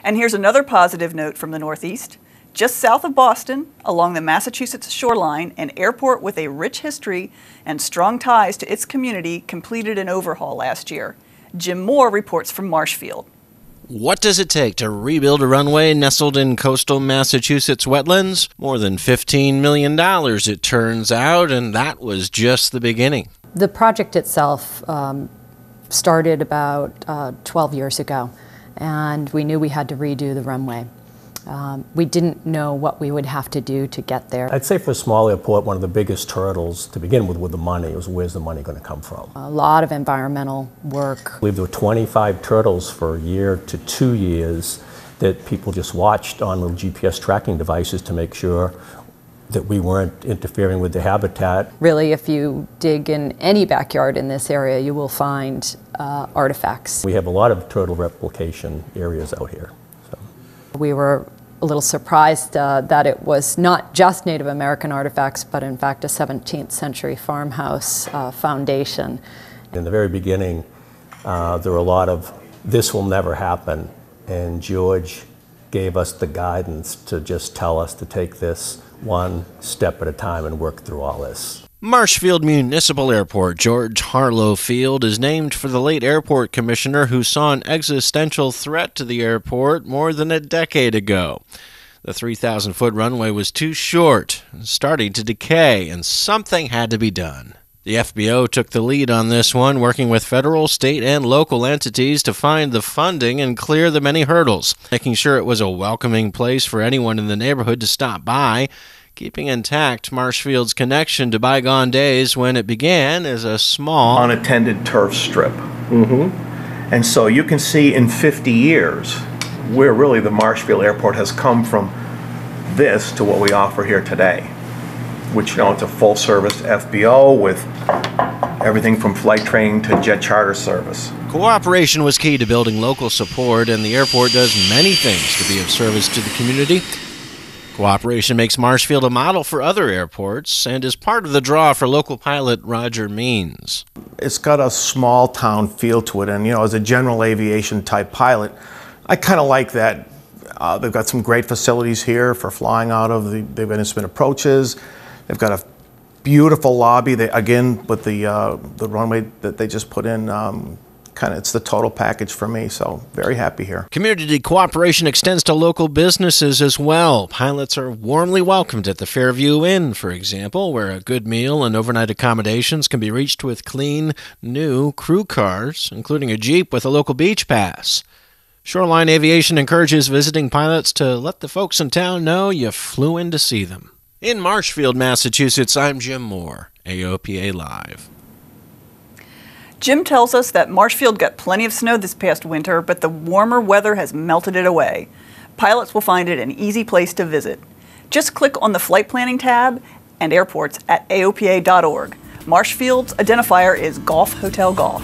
And here's another positive note from the Northeast. Just south of Boston, along the Massachusetts shoreline, an airport with a rich history and strong ties to its community completed an overhaul last year. Jim Moore reports from Marshfield. What does it take to rebuild a runway nestled in coastal Massachusetts wetlands? More than $15 million, it turns out, and that was just the beginning. The project itself started about 12 years ago, and we knew we had to redo the runway. We didn't know what we would have to do to get there. I'd say for a small airport, one of the biggest hurdles to begin with the money was where's the money going to come from? A lot of environmental work. I believe there were 25 turtles for a year to 2 years that people just watched on little GPS tracking devices to make sure that we weren't interfering with the habitat. Really, if you dig in any backyard in this area, you will find artifacts. We have a lot of turtle replication areas out here. So. We were a little surprised that it was not just Native American artifacts, but in fact a 17th century farmhouse foundation. In the very beginning, there were a lot of, this will never happen, and George gave us the guidance to just tell us to take this one step at a time and work through all this. Marshfield Municipal Airport, George Harlow Field, is named for the late airport commissioner who saw an existential threat to the airport more than a decade ago. The 3,000-foot runway was too short, starting to decay, and something had to be done. The FBO took the lead on this one, working with federal, state, and local entities to find the funding and clear the many hurdles, making sure it was a welcoming place for anyone in the neighborhood to stop by, keeping intact Marshfield's connection to bygone days when it began as a small, unattended turf strip. And so you can see in 50 years where really the Marshfield Airport has come from this to what we offer here today, which, you know, it's a full-service FBO with everything from flight training to jet charter service. Cooperation was key to building local support, and the airport does many things to be of service to the community. Cooperation makes Marshfield a model for other airports and is part of the draw for local pilot Roger Means. It's got a small town feel to it, and you know, as a general aviation type pilot, I kind of like that. They've got some great facilities here for flying out of. They've got instrument approaches. They've got a beautiful lobby. Again, with the runway that they just put in. It's the total package for me, so very happy here. Community cooperation extends to local businesses as well. Pilots are warmly welcomed at the Fairview Inn, for example, where a good meal and overnight accommodations can be reached with clean, new crew cars, including a Jeep with a local beach pass. Shoreline Aviation encourages visiting pilots to let the folks in town know you flew in to see them. In Marshfield, Massachusetts, I'm Jim Moore, AOPA Live. Jim tells us that Marshfield got plenty of snow this past winter, but the warmer weather has melted it away. Pilots will find it an easy place to visit. Just click on the Flight Planning tab and airports at aopa.org. Marshfield's identifier is Golf Hotel Golf.